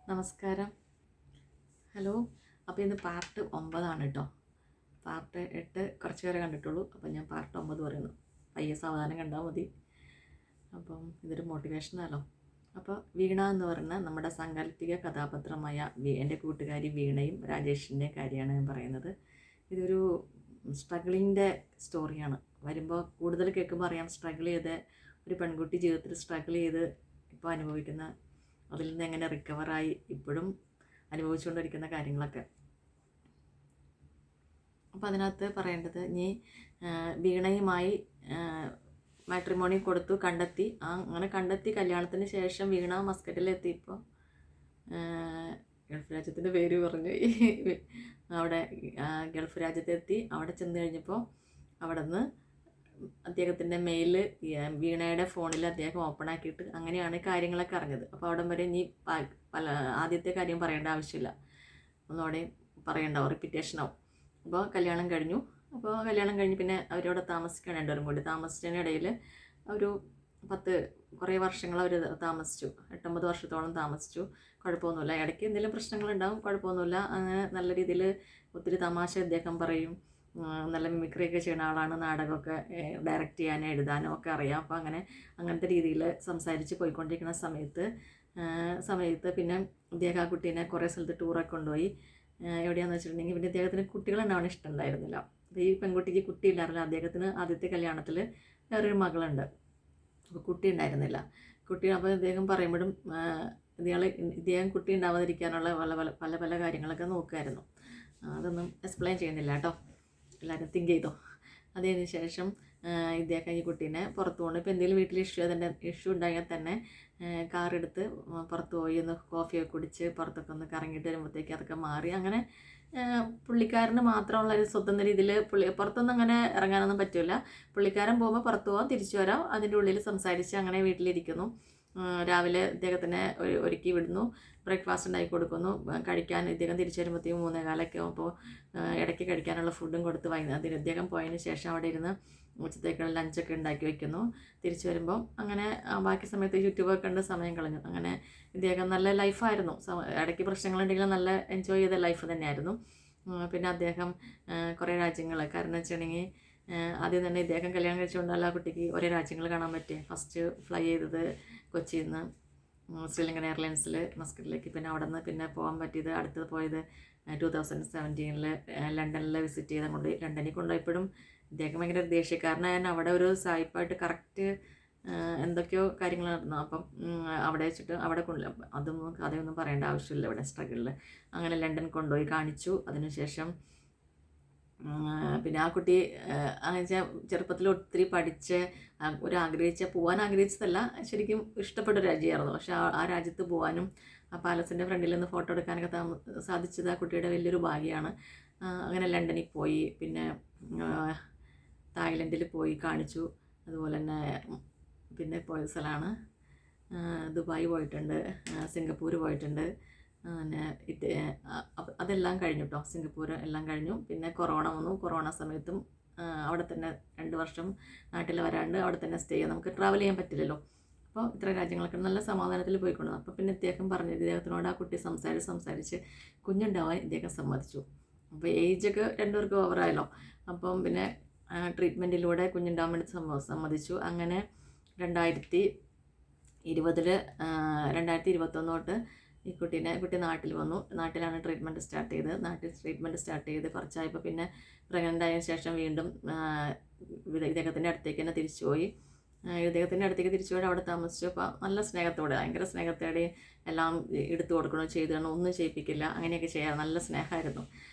നമസ്കാരം. ഹലോ. അപ്പോൾ ഇന്ന് പാർട്ട് 9 കേട്ടോ. പാർട്ട് 8 കുറച്ച് പേരെ കണ്ടിട്ടുള്ളൂ. അപ്പം ഞാൻ പാർട്ട് 9 പറയുന്നു. പയ്യെ സാവധാനം കണ്ടാൽ മതി. അപ്പം ഇതൊരു മോട്ടിവേഷനാണല്ലോ. അപ്പോൾ വീണ എന്ന് പറഞ്ഞ നമ്മുടെ സാങ്കല്പിക കഥാപാത്രമായ എൻ്റെ കൂട്ടുകാരി വീണയും രാജേഷിൻ്റെ കാര്യമാണ് ഞാൻ പറയുന്നത്. ഇതൊരു സ്ട്രഗിളിൻ്റെ സ്റ്റോറിയാണ്. വരുമ്പോൾ കൂടുതൽ കേൾക്കുമ്പോൾ അറിയാം സ്ട്രഗിൾ ചെയ്ത് ഒരു പെൺകുട്ടി ജീവിതത്തിൽ സ്ട്രഗിൾ ചെയ്ത് ഇപ്പോൾ അനുഭവിക്കുന്ന, അതിൽ നിന്ന് എങ്ങനെ റിക്കവറായി ഇപ്പോഴും അനുഭവിച്ചുകൊണ്ടിരിക്കുന്ന കാര്യങ്ങളൊക്കെ. അപ്പോൾ അതിനകത്ത് പറയേണ്ടത്, നീ വീണയുമായി മാട്രിമോണി കൊടുത്തു, കണ്ടെത്തി. അങ്ങനെ കണ്ടെത്തി കല്യാണത്തിന് ശേഷം വീണ മസ്കറ്റിലെത്തിയപ്പോൾ ഗൾഫ് രാജ്യത്തിൻ്റെ പേര് പറഞ്ഞു അവിടെ ഗൾഫ് രാജ്യത്തെത്തി. അവിടെ ചെന്ന് കഴിഞ്ഞപ്പോൾ അവിടെ നിന്ന് അദ്ദേഹത്തിൻ്റെ മെയിൽ വീണയുടെ ഫോണിൽ അദ്ദേഹം ഓപ്പൺ ആക്കിയിട്ട് അങ്ങനെയാണ് കാര്യങ്ങളൊക്കെ അറിഞ്ഞത്. അപ്പോൾ അവിടം വരെ ഇനി ആദ്യത്തെ കാര്യം പറയേണ്ട ആവശ്യമില്ല, ഒന്നോടെ പറയണ്ടാവും, റിപ്പീറ്റേഷനാവും. അപ്പോൾ കല്യാണം കഴിഞ്ഞു. അപ്പോൾ കല്യാണം കഴിഞ്ഞ് പിന്നെ അവരവിടെ താമസിക്കണം, രണ്ടുപേരും കൂടി. താമസിച്ചതിനിടയിൽ ഒരു കുറേ വർഷങ്ങൾ അവർ താമസിച്ചു. 8-9 വർഷത്തോളം താമസിച്ചു. കുഴപ്പമൊന്നുമില്ല. ഇടയ്ക്ക് എന്തെങ്കിലും പ്രശ്നങ്ങളുണ്ടാവും, കുഴപ്പമൊന്നുമില്ല. അങ്ങനെ നല്ല രീതിയിൽ ഒത്തിരി തമാശ അദ്ദേഹം പറയും. നല്ല മിമിക്രിയൊക്കെ ചെയ്യുന്ന ആളാണ്. നാടകമൊക്കെ ഡയറക്റ്റ് ചെയ്യാനും എഴുതാനും ഒക്കെ അറിയാം. അപ്പോൾ അങ്ങനത്തെ രീതിയിൽ സംസാരിച്ച് പോയിക്കൊണ്ടിരിക്കുന്ന സമയത്ത് പിന്നെ ഇദ്ദേഹം ആ കുട്ടീനെ കുറേ സ്ഥലത്ത് ടൂറൊക്കെ കൊണ്ടുപോയി. എവിടെയാണെന്ന് വെച്ചിട്ടുണ്ടെങ്കിൽ പിന്നെ അദ്ദേഹത്തിന് കുട്ടികളുണ്ടാവാൻ ഇഷ്ടമുണ്ടായിരുന്നില്ല. അപ്പോൾ ഈ പെൺകുട്ടിക്ക് കുട്ടിയില്ലായിരുന്നില്ല. അദ്ദേഹത്തിന് ആദ്യത്തെ കല്യാണത്തിൽ വേറൊരു മകളുണ്ട്. അപ്പോൾ കുട്ടി ഉണ്ടായിരുന്നില്ല. അപ്പോൾ ഇദ്ദേഹം പറയുമ്പോഴും ഇദ്ദേഹം കുട്ടി ഉണ്ടാവാതിരിക്കാനുള്ള പല പല കാര്യങ്ങളൊക്കെ നോക്കുമായിരുന്നു. അതൊന്നും എക്സ്പ്ലെയിൻ ചെയ്യുന്നില്ല കേട്ടോ, എല്ലാവരും തിങ്ക് ചെയ്തോ. അതിന് ശേഷം ഇദ്ദേഹം ഈ കുട്ടീനെ പുറത്തു കൊണ്ട്, ഇപ്പോൾ എന്തെങ്കിലും വീട്ടിൽ ഇഷ്യൂ ഉണ്ടായാൽ തന്നെ കാറെടുത്ത് പുറത്ത് പോയി ഒന്ന് കോഫിയൊക്കെ കുടിച്ച് പുറത്തൊക്കെ ഒന്ന് കറങ്ങിയിട്ട് വരുമ്പോഴത്തേക്ക് അതൊക്കെ മാറി. അങ്ങനെ പുള്ളിക്കാരന് മാത്രമുള്ള ഒരു സ്വന്തം രീതിയിൽ പുറത്തൊന്നും അങ്ങനെ ഇറങ്ങാനൊന്നും പറ്റില്ല. പുള്ളിക്കാരൻ പോകുമ്പോൾ പുറത്ത് പോകാം, തിരിച്ചു വരാം, അതിൻ്റെ ഉള്ളിൽ സംസാരിച്ച് അങ്ങനെ വീട്ടിലിരിക്കുന്നു. രാവിലെ ഇദ്ദേഹത്തിനെ ഒരുക്കി വിടുന്നു, ബ്രേക്ക്ഫാസ്റ്റ് ഉണ്ടാക്കി കൊടുക്കുന്നു. കഴിക്കാൻ ഇദ്ദേഹം തിരിച്ചു വരുമ്പോഴത്തേക്കും 3:15 ആകുമ്പോൾ ഇടയ്ക്ക് കഴിക്കാനുള്ള ഫുഡും കൊടുത്ത് അതിന് ഇദ്ദേഹം പോയതിന് ശേഷം അവിടെ ഇരുന്ന് ഉച്ചത്തേക്കുള്ള ലഞ്ചൊക്കെ ഉണ്ടാക്കി വയ്ക്കുന്നു. തിരിച്ചു വരുമ്പം അങ്ങനെ ബാക്കി സമയത്ത് യൂട്യൂബൊക്കെ കണ്ട് സമയം കളഞ്ഞു. അങ്ങനെ ഇദ്ദേഹം നല്ല ലൈഫായിരുന്നു. ഇടയ്ക്ക് പ്രശ്നങ്ങളുണ്ടെങ്കിലും നല്ല എൻജോയ് ചെയ്ത ലൈഫ് തന്നെയായിരുന്നു. പിന്നെ അദ്ദേഹം കുറേ രാജ്യങ്ങൾ, കാരണം വെച്ചിട്ടുണ്ടെങ്കിൽ ആദ്യം തന്നെ ഇദ്ദേഹം കല്യാണം കഴിച്ചുകൊണ്ടല്ല ആ കുട്ടിക്ക് ഒരേ രാജ്യങ്ങൾ കാണാൻ പറ്റി. ഫസ്റ്റ് ഫ്ലൈ ചെയ്തത് കൊച്ചിയിൽ നിന്ന് ശ്രീലങ്കൻ എയർലൈൻസിൽ മസ്കറ്റിലേക്ക്, പിന്നെ അവിടെ നിന്ന് പിന്നെ പോകാൻ പറ്റിയത്, അടുത്തത് പോയത് 2017 ലണ്ടനിൽ വിസിറ്റ് ചെയ്ത് ലണ്ടനിൽ കൊണ്ടുപോയപ്പോഴും ഇദ്ദേഹം ഭയങ്കര ദേഷ്യക്കാരനായ അവിടെ ഒരു സായിപ്പായിട്ട് കറക്റ്റ് എന്തൊക്കെയോ കാര്യങ്ങൾ നടന്നു. അപ്പം അവിടെ വെച്ചിട്ട് അതൊന്നും പറയേണ്ട ആവശ്യമില്ല ഇവിടെ സ്ട്രഗിളിൽ. അങ്ങനെ ലണ്ടൻ കൊണ്ടുപോയി കാണിച്ചു. അതിനുശേഷം പിന്നെ ആ കുട്ടി ചെറുപ്പത്തിൽ ഒത്തിരി പഠിച്ച് പോകാൻ ആഗ്രഹിച്ചതല്ല, ശരിക്കും ഇഷ്ടപ്പെട്ട രാജ്യമായിരുന്നു. പക്ഷെ ആ രാജ്യത്ത് പോകാനും ആ പാലസിൻ്റെ ഫ്രണ്ടിൽ നിന്ന് ഫോട്ടോ എടുക്കാനൊക്കെ സാധിച്ചത് ആ കുട്ടിയുടെ വലിയൊരു ഭാഗ്യമാണ്. അങ്ങനെ ലണ്ടനിൽ പോയി, പിന്നെ തായ്ലൻഡിൽ പോയി കാണിച്ചു. അതുപോലെ തന്നെ പിന്നെ പോയ സ്ഥലമാണ് ദുബായ് പോയിട്ടുണ്ട്, സിംഗപ്പൂർ പോയിട്ടുണ്ട്. പിന്നെ അതെല്ലാം കഴിഞ്ഞു കേട്ടോ. സിംഗപ്പൂർ എല്ലാം കഴിഞ്ഞു. പിന്നെ കൊറോണ വന്നു. കൊറോണ സമയത്തും അവിടെ തന്നെ 2 വർഷം നാട്ടിൽ വരാണ്ട് അവിടെ തന്നെ സ്റ്റേ ചെയ്യാൻ, നമുക്ക് ട്രാവൽ ചെയ്യാൻ പറ്റില്ലല്ലോ. അപ്പോൾ ഇത്ര രാജ്യങ്ങളൊക്കെ നല്ല സമാധാനത്തിൽ പോയിക്കൊണ്ടു. അപ്പോൾ പിന്നെ ഇദ്ദേഹം പറഞ്ഞു, ഇദ്ദേഹത്തിനോട് ആ കുട്ടി സംസാരിച്ച് കുഞ്ഞുണ്ടാവാൻ ഇദ്ദേഹം സമ്മതിച്ചു. അപ്പോൾ ഏജൊക്കെ രണ്ടുപേർക്കും ഓവറായല്ലോ. അപ്പം പിന്നെ ട്രീറ്റ്മെൻറ്റിലൂടെ കുഞ്ഞുണ്ടാവാൻ വേണ്ടി സമ്മതിച്ചു. അങ്ങനെ 2021 തൊട്ട് കുട്ടി നാട്ടിൽ വന്നു. നാട്ടിലാണ് ട്രീറ്റ്മെൻറ്റ് സ്റ്റാർട്ട് ചെയ്ത് കുറച്ചായപ്പോൾ പിന്നെ പ്രഗ്നൻ്റ് ആയതിനു ശേഷം വീണ്ടും ഇദ്ദേഹത്തിൻ്റെ അടുത്തേക്ക് തന്നെ തിരിച്ചുപോയി. അവിടെ താമസിച്ചു. അപ്പോൾ നല്ല സ്നേഹത്തോടെ, ഭയങ്കര സ്നേഹത്തോടെ എല്ലാം എടുത്തു കൊടുക്കണോ, ചെയ്തു തരണോ, ഒന്നും ചെയ്യിപ്പിക്കില്ല, അങ്ങനെയൊക്കെ ചെയ്യാറ്, നല്ല സ്നേഹമായിരുന്നു.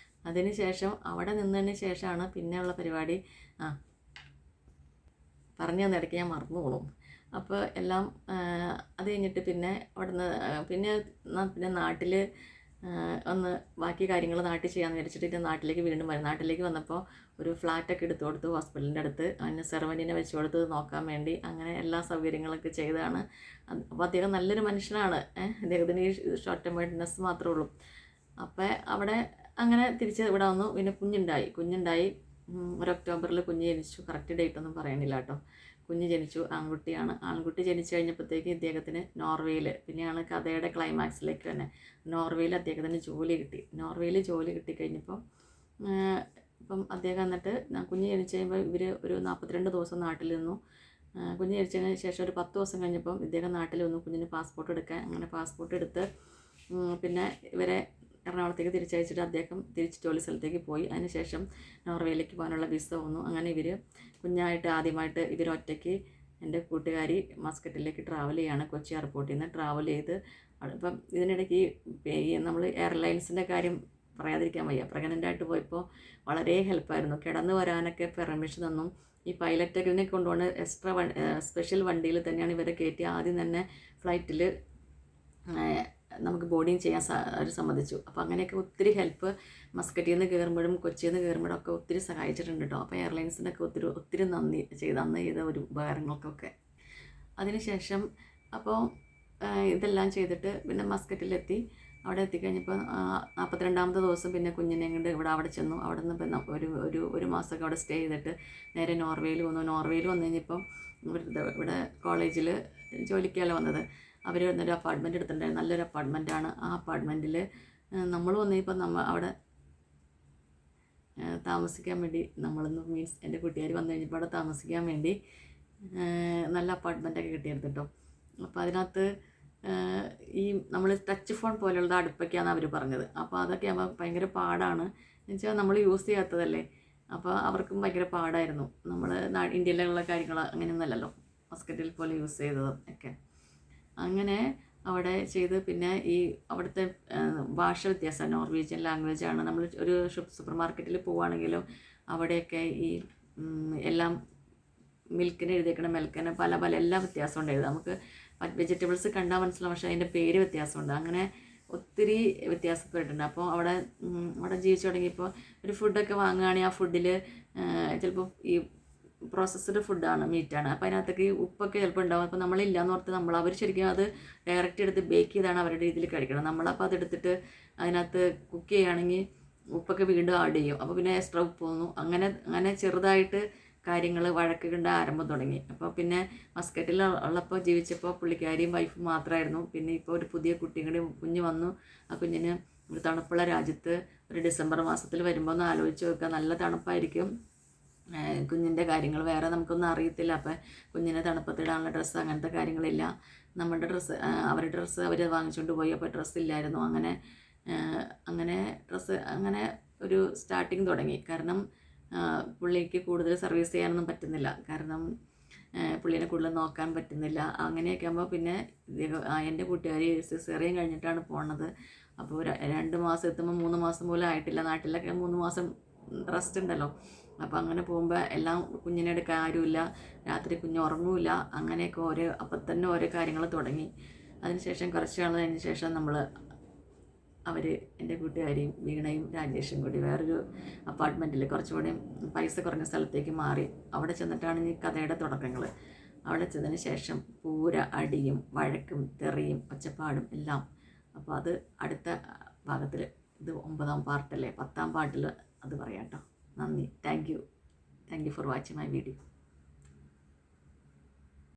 അതിന് ശേഷം അവിടെ നിന്നതിന് ശേഷമാണ് പിന്നെയുള്ള പരിപാടി. പറഞ്ഞു തന്നിടയ്ക്ക് ഞാൻ മറന്നു പോകണം. അപ്പോൾ എല്ലാം അത് കഴിഞ്ഞിട്ട് പിന്നെ അവിടുന്ന് പിന്നെ നാട്ടിൽ ഒന്ന് ബാക്കി കാര്യങ്ങൾ നാട്ടിൽ ചെയ്യാമെന്ന് വിചാരിച്ചിട്ട് നാട്ടിലേക്ക് വീണ്ടും വരും. നാട്ടിലേക്ക് വന്നപ്പോൾ ഒരു ഫ്ലാറ്റൊക്കെ എടുത്തു കൊടുത്തു ഹോസ്പിറ്റലിൻ്റെ അടുത്ത്. അതിന് സെർവൻറ്റിനെ വെച്ച് കൊടുത്ത് നോക്കാൻ വേണ്ടി. അങ്ങനെ എല്ലാ സൗകര്യങ്ങളൊക്കെ ചെയ്തതാണ്. അപ്പോൾ അദ്ദേഹം നല്ലൊരു മനുഷ്യനാണ്. അദ്ദേഹത്തിന് ഈ ഷോർട്ട് ടൈം വൈറ്റ്നസ് മാത്രമേ ഉള്ളൂ. അപ്പോൾ അവിടെ അങ്ങനെ തിരിച്ച് ഇവിടെ വന്നു. പിന്നെ കുഞ്ഞുണ്ടായി. ഒരു ഒക്ടോബറിൽ കുഞ്ഞ് ജനിച്ചു. കറക്റ്റ് ഡേറ്റ് ഒന്നും പറയണില്ല കേട്ടോ. കുഞ്ഞ് ജനിച്ചു. ആൺകുട്ടിയാണ്. ആൺകുട്ടി ജനിച്ചു കഴിഞ്ഞപ്പോഴത്തേക്ക് ഇദ്ദേഹത്തിന് നോർവേയിൽ, പിന്നെയാണ് കഥയുടെ ക്ലൈമാക്സിലേക്ക് തന്നെ, നോർവേയിൽ അദ്ദേഹത്തിന് ജോലി കിട്ടി. നോർവേയിൽ ജോലി കിട്ടിക്കഴിഞ്ഞപ്പോൾ ഇപ്പം അദ്ദേഹം എന്നിട്ട് കുഞ്ഞ് ജനിച്ച് കഴിയുമ്പോൾ ഇവർ ഒരു 42 ദിവസം നാട്ടിൽ നിന്നു. കുഞ്ഞ് ജനിച്ചതിന് ശേഷം ഒരു 10 ദിവസം കഴിഞ്ഞപ്പം ഇദ്ദേഹം നാട്ടിൽ വന്നു കുഞ്ഞിന് പാസ്പോർട്ട് എടുക്കാൻ. അങ്ങനെ പാസ്പോർട്ട് എടുത്ത് പിന്നെ ഇവരെ എറണാകുളത്തേക്ക് തിരിച്ചയച്ചിട്ട് അദ്ദേഹം തിരിച്ച് ജോലി സ്ഥലത്തേക്ക് പോയി. അതിനുശേഷം നോർവേയിലേക്ക് പോകാനുള്ള വിസ വന്നു. അങ്ങനെ ഇവർ കുഞ്ഞായിട്ട് ആദ്യമായിട്ട് ഇവർ ഒറ്റയ്ക്ക്, എൻ്റെ കൂട്ടുകാരി മസ്കറ്റിലേക്ക് ട്രാവൽ ചെയ്യാണ്. കൊച്ചി എയർപോർട്ടിൽ നിന്ന് ട്രാവൽ ചെയ്ത് ഇപ്പം ഇതിനിടയ്ക്ക് നമ്മൾ എയർലൈൻസിൻ്റെ കാര്യം പറയാതിരിക്കാൻ വയ്യ. പ്രഗ്നൻ്റായിട്ട് പോയപ്പോൾ വളരെ ഹെൽപ്പായിരുന്നു. കിടന്നു വരാനൊക്കെ പെർമിഷൻ തന്നു. ഈ പൈലറ്റിനെ കൊണ്ടുപോകുന്ന എക്സ്ട്രാ സ്പെഷ്യൽ വണ്ടിയിൽ തന്നെയാണ് ഇവരെ കയറ്റി ആദ്യം തന്നെ ഫ്ലൈറ്റിൽ നമുക്ക് ബോർഡിങ് ചെയ്യാൻ അവർ സമ്മതിച്ചു. അപ്പോൾ അങ്ങനെയൊക്കെ ഒത്തിരി ഹെൽപ്പ് മസ്കറ്റിൽ നിന്ന് കയറുമ്പോഴും കൊച്ചിയിൽ നിന്ന് കയറുമ്പോഴും ഒക്കെ ഒത്തിരി സഹായിച്ചിട്ടുണ്ട് കേട്ടോ. അപ്പോൾ എയർലൈൻസിനൊക്കെ ഒത്തിരി നന്ദി അന്ന് ചെയ്ത ഒരു ഉപകാരങ്ങൾക്കൊക്കെ. അതിനുശേഷം അപ്പോൾ ഇതെല്ലാം ചെയ്തിട്ട് പിന്നെ മസ്കറ്റിലെത്തി. അവിടെ എത്തിക്കഴിഞ്ഞപ്പോൾ 42ാമത്തെ ദിവസം പിന്നെ കുഞ്ഞിനെ കൊണ്ട് അവിടെ ചെന്നു. അവിടെ നിന്ന് പിന്നെ ഒരു മാസമൊക്കെ അവിടെ സ്റ്റേ ചെയ്തിട്ട് നേരെ നോർവേയിൽ വന്നു. നോർവേയിൽ വന്നു കഴിഞ്ഞപ്പം ഇവിടെ കോളേജിൽ ജോലിക്കല്ല വന്നത്. അവർ വന്നൊരു അപ്പാർട്ട്മെൻറ്റ് എടുത്തിട്ടുണ്ടായിരുന്നു. നല്ലൊരു അപ്പാർട്ട്മെൻറ്റാണ്. ആ അപ്പാർട്ട്മെൻറ്റിൽ നമ്മൾ വന്നപ്പോൾ അവിടെ താമസിക്കാൻ വേണ്ടി നമ്മളൊന്ന് മീൻസ് എൻ്റെ കൂട്ടുകാർ വന്നു കഴിഞ്ഞപ്പോൾ അവിടെ താമസിക്കാൻ വേണ്ടി നല്ല അപ്പാർട്ട്മെൻറ്റൊക്കെ കിട്ടിയിരുന്നു കേട്ടോ. അപ്പോൾ അതിനകത്ത് ഈ നമ്മൾ ടച്ച് ഫോൺ പോലെയുള്ള അടുപ്പൊക്കെയാണ് അവർ പറഞ്ഞത്. അപ്പോൾ അതൊക്കെ ആകുമ്പോൾ ഭയങ്കര പാടാണ്. എന്നുവെച്ചാൽ നമ്മൾ യൂസ് ചെയ്യാത്തതല്ലേ. അപ്പോൾ അവർക്കും ഭയങ്കര പാടായിരുന്നു. നമ്മൾ ഇന്ത്യയിലുള്ള കാര്യങ്ങൾ അങ്ങനെയൊന്നുമല്ലല്ലോ മസ്കറ്റിൽ പോലെ യൂസ് ചെയ്തത് ഒക്കെ. അങ്ങനെ അവിടെ ചെയ്ത് പിന്നെ ഈ അവിടുത്തെ ഭാഷ വ്യത്യാസം, നോർവീജിയൻ ലാംഗ്വേജാണ്. നമ്മൾ ഒരു സൂപ്പർ മാർക്കറ്റിൽ പോവുകയാണെങ്കിലും അവിടെയൊക്കെ ഈ എല്ലാം മിൽക്കിന് എഴുതിയേക്കണം, മിൽക്കിന് പല എല്ലാ വ്യത്യാസം ഉണ്ടായത്. നമുക്ക് വെജിറ്റബിൾസ് കണ്ടാൽ മനസ്സിലാവും, പക്ഷേ അതിൻ്റെ പേര് വ്യത്യാസമുണ്ട്. അങ്ങനെ ഒത്തിരി വ്യത്യാസപ്പെട്ടിട്ടുണ്ട്. അപ്പോൾ അവിടെ ജീവിച്ചു തുടങ്ങിയപ്പോൾ ഒരു ഫുഡൊക്കെ വാങ്ങുകയാണെങ്കിൽ ആ ഫുഡിൽ ചിലപ്പോൾ ഈ പ്രോസസ്ഡ് ഫുഡാണ്, മീറ്റാണ്. അപ്പോൾ അതിനകത്തേക്ക് ഉപ്പൊക്കെ ചിലപ്പോൾ ഉണ്ടാവും. അപ്പോൾ നമ്മളില്ലാന്ന് ഓർത്ത് അവർ ശരിക്കും അത് ഡയറക്റ്റ് എടുത്ത് ബേക്ക് ചെയ്താണ് അവരുടെ രീതിയിൽ കഴിക്കണം. നമ്മളപ്പോൾ അതെടുത്തിട്ട് അതിനകത്ത് കുക്ക് ചെയ്യുകയാണെങ്കിൽ ഉപ്പൊക്കെ വീണ്ടും ആഡ് ചെയ്യും. അപ്പോൾ പിന്നെ എക്സ്ട്രാ ഉപ്പ് തോന്നും. അങ്ങനെ ചെറുതായിട്ട് കാര്യങ്ങൾ വഴക്ക് കണ്ട ആരംഭം തുടങ്ങി. അപ്പോൾ പിന്നെ മസ്കറ്റിൽ ഉള്ളപ്പോൾ ജീവിച്ചപ്പോൾ പുള്ളിക്കാരിയും വൈഫും മാത്രമായിരുന്നു. പിന്നെ ഇപ്പോൾ ഒരു പുതിയ കുഞ്ഞ് വന്നു. ആ കുഞ്ഞിന് ഒരു തണുപ്പുള്ള രാജ്യത്ത് ഒരു ഡിസംബർ മാസത്തിൽ വരുമ്പോൾ ഒന്ന് ആലോചിച്ച് നോക്കുക. നല്ല തണുപ്പായിരിക്കും. കുഞ്ഞിൻ്റെ കാര്യങ്ങൾ വേറെ നമുക്കൊന്നും അറിയത്തില്ല. അപ്പം കുഞ്ഞിനെ തണുപ്പത്തിടാനുള്ള ഡ്രസ്സ് അങ്ങനത്തെ കാര്യങ്ങളില്ല. നമ്മുടെ ഡ്രസ്സ് അവരുടെ ഡ്രസ്സ് അവർ വാങ്ങിച്ചുകൊണ്ട് പോയി. അപ്പോൾ ഡ്രസ്സ് ഇല്ലായിരുന്നു. അങ്ങനെ ഒരു സ്റ്റാർട്ടിങ് തുടങ്ങി. കാരണം പുള്ളിക്ക് കൂടുതൽ സർവീസ് ചെയ്യാനൊന്നും പറ്റുന്നില്ല. കാരണം പുള്ളീനെ കൂടുതൽ നോക്കാൻ പറ്റുന്നില്ല. അങ്ങനെയൊക്കെ ആകുമ്പോൾ പിന്നെ എൻ്റെ കൂട്ടുകാരി സിസേറിയൻ കഴിഞ്ഞിട്ടാണ് പോണത്. അപ്പോൾ 2 മാസം എത്തുമ്പോൾ 3 മാസം പോലും ആയിട്ടില്ല. നാട്ടിലൊക്കെ 3 മാസം റെസ്റ്റ് ഉണ്ടല്ലോ. അപ്പോൾ അങ്ങനെ പോകുമ്പോൾ എല്ലാം കുഞ്ഞിനെ എടുക്കാൻ ആരുമില്ല. രാത്രി കുഞ്ഞ് ഉറങ്ങൂല. അങ്ങനെയൊക്കെ അപ്പം തന്നെ ഓരോ കാര്യങ്ങൾ തുടങ്ങി. അതിനുശേഷം കുറച്ച് നാൾ കഴിഞ്ഞ ശേഷം അവർ എൻ്റെ കൂട്ടുകാരിയും വീണയും രാജേഷും കൂടി വേറൊരു അപ്പാർട്ട്മെൻറ്റിൽ കുറച്ചുകൂടി പൈസ കുറഞ്ഞ സ്ഥലത്തേക്ക് മാറി. അവിടെ ചെന്നിട്ടാണ് ഈ കഥയുടെ തുടക്കങ്ങൾ. അവിടെ ചെന്നതിന് ശേഷം പൂര അടിയും വഴക്കും തെറിയും ഒച്ചപ്പാടും എല്ലാം. അപ്പോൾ അത് അടുത്ത ഭാഗത്തിൽ, ഇത് 9ാം പാർട്ടല്ലേ, 10ാം പാർട്ടിൽ അത് പറയാം കേട്ടോ. നന്ദി. Thank you for watching my video.